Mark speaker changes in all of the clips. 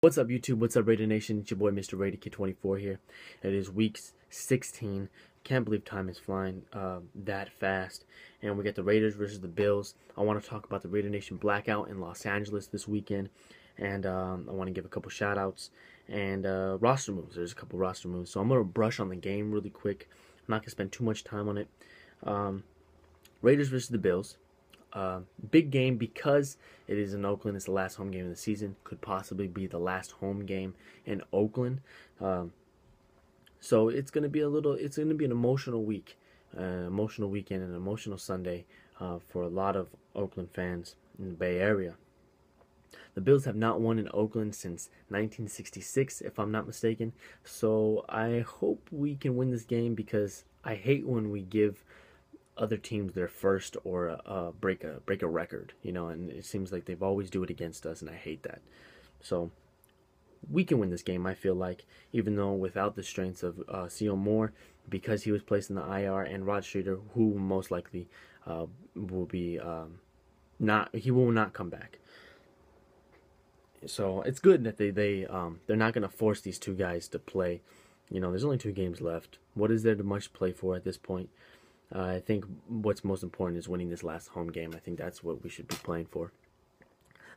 Speaker 1: What's up, YouTube? What's up, Raider Nation? It's your boy, Mr. Raider Kid 24 here. It is week 16. Can't believe time is flying that fast. And we got the Raiders versus the Bills. I want to talk about the Raider Nation blackout in Los Angeles this weekend. And I want to give a couple shout-outs and roster moves. There's a couple roster moves. So I'm going to brush on the game really quick. I'm not going to spend too much time on it. Raiders versus the Bills. Big game because it is in Oakland. It's the last home game of the season. Could possibly be the last home game in Oakland. So it's gonna be an emotional week, emotional weekend, and an emotional Sunday for a lot of Oakland fans in the Bay Area. The Bills have not won in Oakland since 1966, if I'm not mistaken. So I hope we can win this game because I hate when we give other teams their first or break a record, you know, and it seems like they've always do it against us, and I hate that. So we can win this game, I feel like, even though without the strengths of C.O. Moore, because he was placed in the IR, and Rod Streeter, who most likely will be he will not come back. So it's good that they're not going to force these two guys to play. You know, there's only 2 games left. What is there to much play for at this point? I think what's most important is winning this last home game. I think that's what we should be playing for.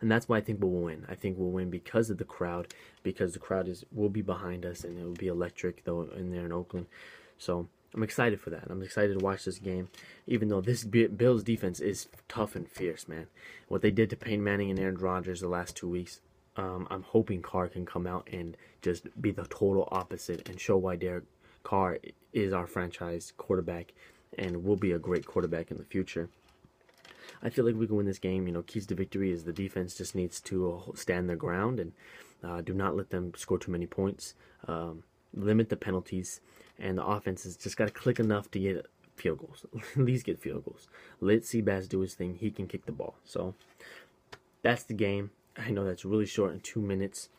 Speaker 1: And that's why I think we'll win. I think we'll win because of the crowd, because the crowd will be behind us, and it will be electric though in there in Oakland. So I'm excited for that. I'm excited to watch this game, even though this Bills defense is tough and fierce, man. What they did to Peyton Manning and Aaron Rodgers the last 2 weeks, I'm hoping Carr can come out and just be the total opposite and show why Derek Carr is our franchise quarterback and will be a great quarterback in the future. I feel like we can win this game. You know, keys to victory is the defense just needs to stand their ground and do not let them score too many points. Limit the penalties, and the offense has just got to click enough to get field goals. At least get field goals. Let Seabass do his thing. He can kick the ball. So that's the game. I know that's really short in 2 minutes.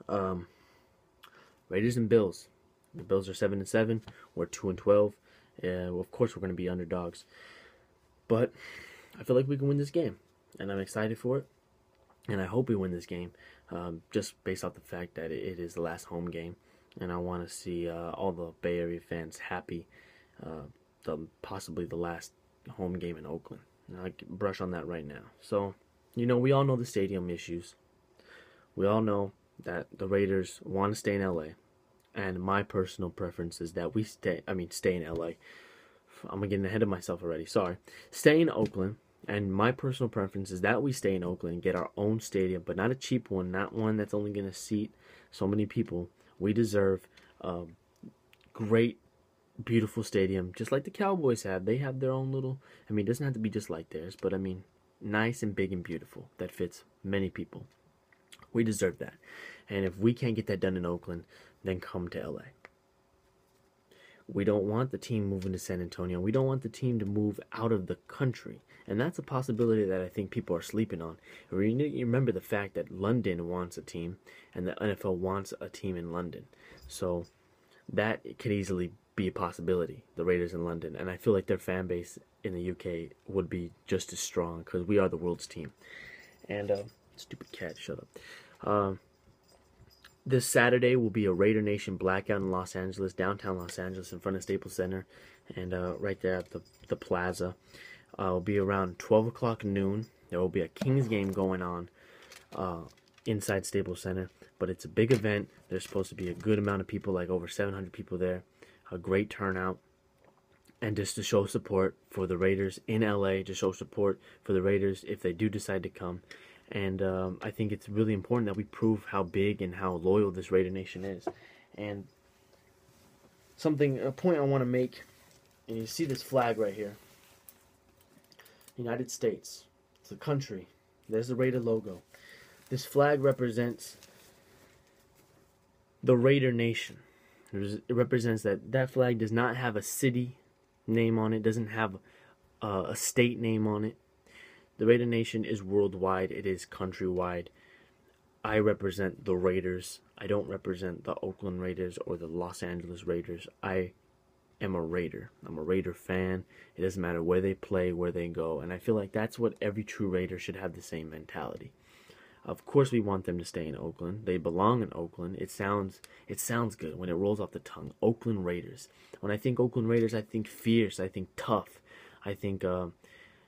Speaker 1: Raiders and Bills. The Bills are 7-7. We're 2-12. Well, of course, we're going to be underdogs. But I feel like we can win this game. And I'm excited for it. And I hope we win this game. Just based off the fact that it is the last home game. And I want to see all the Bay Area fans happy. Possibly the last home game in Oakland. And I'll brush on that right now. So, you know, we all know the stadium issues. We all know that the Raiders want to stay in LA. And my personal preference is that we stay in LA. I'm getting ahead of myself already. Sorry. Stay in Oakland. And my personal preference is that we stay in Oakland and get our own stadium, but not a cheap one, not one that's only going to seat so many people. We deserve a great, beautiful stadium, just like the Cowboys have. They have their own little, it doesn't have to be just like theirs, but nice and big and beautiful that fits many people. We deserve that. And if we can't get that done in Oakland, then come to LA. We don't want the team moving to San Antonio. We don't want the team to move out of the country. And that's a possibility that I think people are sleeping on. You remember the fact that London wants a team, and the NFL wants a team in London. So that could easily be a possibility, the Raiders in London. And I feel like their fan base in the UK would be just as strong because we are the world's team. And, stupid cat, shut up. This Saturday will be a Raider Nation blackout in Los Angeles, downtown Los Angeles, in front of Staples Center, and right there at the plaza. It'll be around 12 o'clock noon. There will be a Kings game going on inside Staples Center, but it's a big event. There's supposed to be a good amount of people, like over 700 people there, a great turnout, and just to show support for the Raiders in LA, to show support for the Raiders if they do decide to come. And I think it's really important that we prove how big and how loyal this Raider Nation is. And a point I want to make, and you see this flag right here. United States. It's a country. There's the Raider logo. This flag represents the Raider Nation. It represents that flag does not have a city name on it, doesn't have a state name on it. The Raider Nation is worldwide. It is countrywide. I represent the Raiders. I don't represent the Oakland Raiders or the Los Angeles Raiders. I am a Raider. I'm a Raider fan. It doesn't matter where they play, where they go. And I feel like that's what every true Raider should have, the same mentality. Of course, we want them to stay in Oakland. They belong in Oakland. It sounds good when it rolls off the tongue. Oakland Raiders. When I think Oakland Raiders, I think fierce. I think tough. I think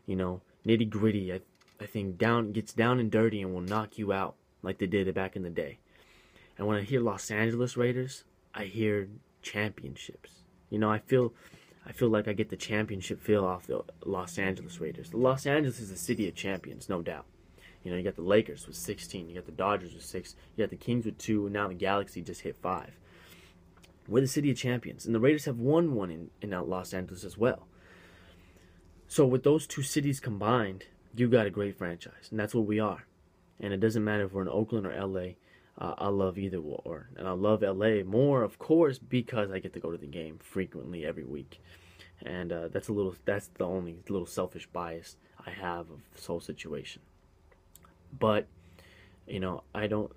Speaker 1: nitty gritty. I think gets down and dirty and will knock you out like they did it back in the day. And when I hear Los Angeles Raiders, I hear championships. I feel like I get the championship feel off the Los Angeles Raiders. Los Angeles is a city of champions, no doubt. You got the Lakers with 16, you got the Dodgers with 6, you got the Kings with 2, and now the Galaxy just hit 5. We're the city of champions, and the Raiders have won one in Los Angeles as well. So with those two cities combined, you got a great franchise, and that's what we are. And it doesn't matter if we're in Oakland or LA. I love either or, and I love LA more, of course, because I get to go to the game frequently every week, and that's the only little selfish bias I have of this whole situation. But I don't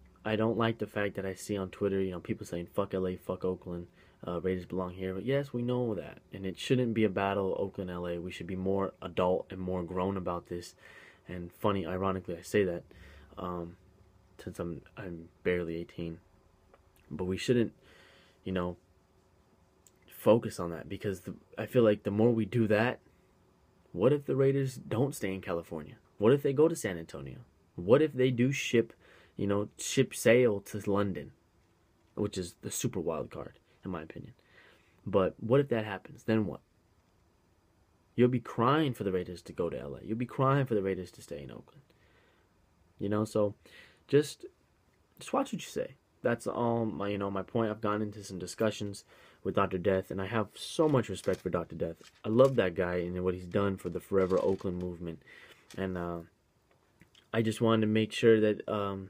Speaker 1: like the fact that I see on Twitter, people saying fuck LA, fuck Oakland, Raiders belong here. But yes, we know that, and it shouldn't be a battle Oakland LA. We should be more adult and more grown about this. And ironically, I say that. Since I'm barely 18, but we shouldn't, focus on that, because I feel like the more we do that, what if the Raiders don't stay in California? What if they go to San Antonio? What if they do ship sail to London, which is the super wild card in my opinion? But what if that happens? Then what? You'll be crying for the Raiders to go to LA. You'll be crying for the Raiders to stay in Oakland. So just watch what you say. That's all my point. I've gone into some discussions with Dr. Death, and I have so much respect for Dr. Death. I love that guy and what he's done for the Forever Oakland movement. And I just wanted to make sure that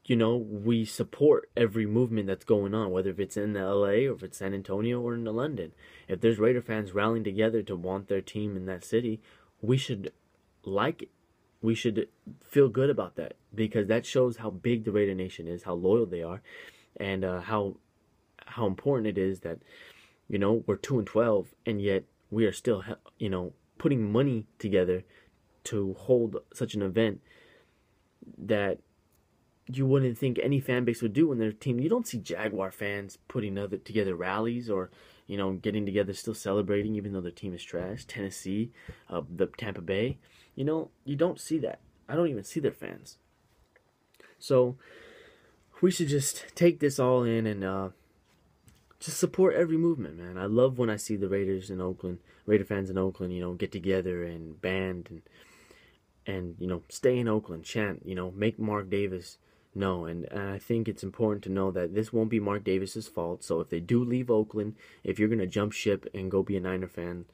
Speaker 1: we support every movement that's going on, whether if it's in the LA or if it's San Antonio or in London. If there's Raider fans rallying together to want their team in that city, we should like it. We should feel good about that, because that shows how big the Raider Nation is, how loyal they are, and how important it is that we're 2-12, and yet we are still putting money together to hold such an event that you wouldn't think any fan base would do when their team. You don't see Jaguar fans putting together rallies or getting together, still celebrating even though their team is trash. Tennessee, the Tampa Bay. You don't see that. I don't even see their fans. So we should just take this all in and just support every movement, man. I love when I see the Raider fans in Oakland, get together and band and stay in Oakland, chant, make Mark Davis know. And I think it's important to know that this won't be Mark Davis's fault. So if they do leave Oakland, if you're going to jump ship and go be a Niner fan,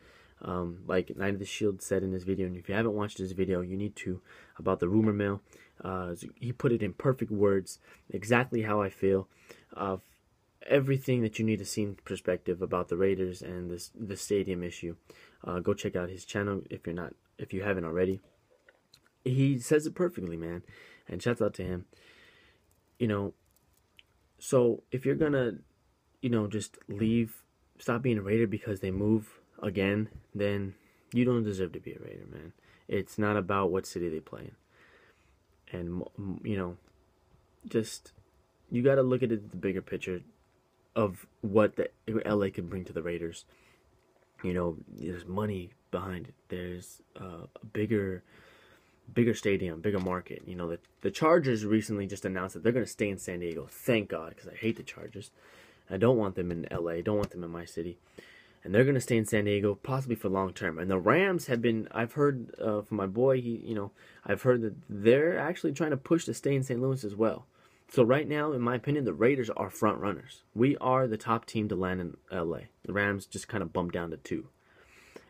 Speaker 1: like Night of the Shield said in this video, and if you haven't watched this video, you need to, about the rumor mill. He put it in perfect words, exactly how I feel, of everything that you need to see in perspective about the Raiders and the stadium issue. Go check out his channel if you haven't already. He says it perfectly, man, and shouts out to him. So if you're gonna, just leave, stop being a Raider because they move again, then you don't deserve to be a Raider, man. It's not about what city they play in. And, just, you got to look at it, the bigger picture of what the LA could bring to the Raiders. There's money behind it. There's a bigger stadium, bigger market. The Chargers recently just announced that they're going to stay in San Diego. Thank God, because I hate the Chargers. I don't want them in LA. I don't want them in my city. And they're going to stay in San Diego, possibly for long term. And the Rams have been, I've heard from my boy, I've heard that they're actually trying to push to stay in St. Louis as well. So right now, in my opinion, the Raiders are front runners. We are the top team to land in LA. The Rams just kind of bumped down to 2.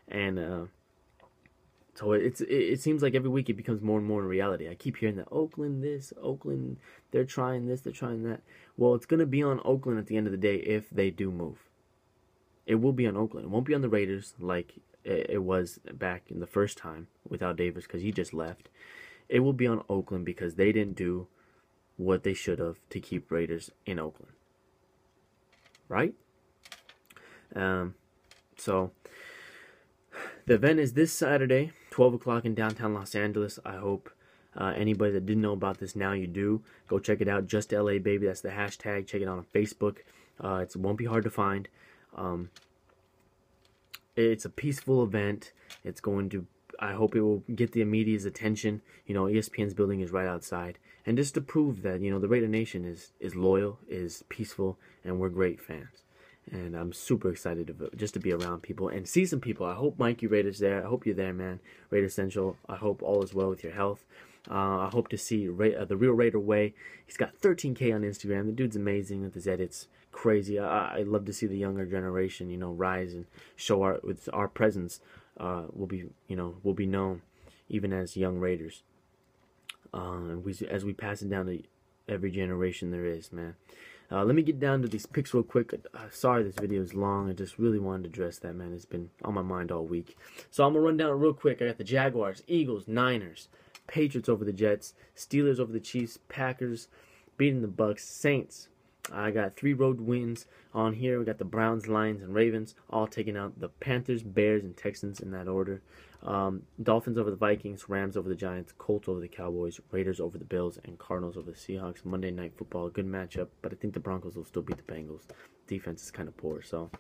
Speaker 1: And so it seems like every week it becomes more and more a reality. I keep hearing that Oakland this, Oakland, they're trying this, they're trying that. Well, it's going to be on Oakland at the end of the day if they do move. It will be on Oakland. It won't be on the Raiders like it was back in the first time without Davis, because he just left. It will be on Oakland because they didn't do what they should have to keep Raiders in Oakland. Right? So the event is this Saturday, 12 o'clock in downtown Los Angeles. I hope Anybody that didn't know about this, now you do. Go check it out. Just LA Baby. That's the hashtag. Check it out on Facebook. It won't be hard to find. It's a peaceful event. It's going to, I hope it will get the media's attention. You know, ESPN's building is right outside. And just to prove that, you know, the Raider Nation is loyal, is peaceful, and we're great fans. And I'm super excited just to be around people and see some people. I hope Mikey Raider's there. I hope you're there, man. Raider Central. I hope all is well with your health. I hope to see the real Raider Way. He's got 13K on Instagram. The dude's amazing with his edits. Crazy. I love to see the younger generation, you know, rise and show our presence. Will be known even as young Raiders. And as we pass it down to every generation there is, man. Let me get down to these picks real quick. Sorry this video is long. I just really wanted to address that, man. It's been on my mind all week. So I'm going to run down it real quick. I got the Jaguars, Eagles, Niners, Patriots over the Jets, Steelers over the Chiefs, Packers beating the Bucks, Saints. I got 3 road wins on here. We got the Browns, Lions, and Ravens all taking out the Panthers, Bears, and Texans in that order. Dolphins over the Vikings, Rams over the Giants, Colts over the Cowboys, Raiders over the Bills, and Cardinals over the Seahawks. Monday Night Football, a good matchup, but I think the Broncos will still beat the Bengals. Defense is kind of poor, so.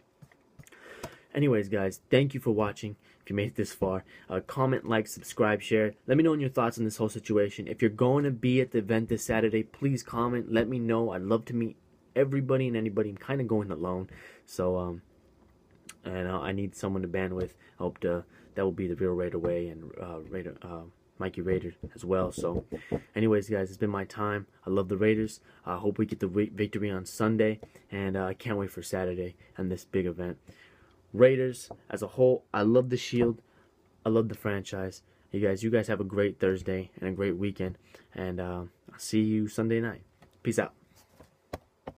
Speaker 1: Anyways, guys, thank you for watching. If you made it this far, comment, like, subscribe, share. Let me know your thoughts on this whole situation. If you're going to be at the event this Saturday, please comment. Let me know. I'd love to meet everybody and anybody. I'm kind of going alone, so and I need someone to band with. I hope that will be the real Raider Way and Mikey Raider as well. So anyways, guys, it's been my time. I love the Raiders. I hope we get the victory on Sunday, and I can't wait for Saturday and this big event. Raiders as a whole, I love the Shield. I love the franchise. You guys have a great Thursday and a great weekend, and I'll see you Sunday night. Peace out.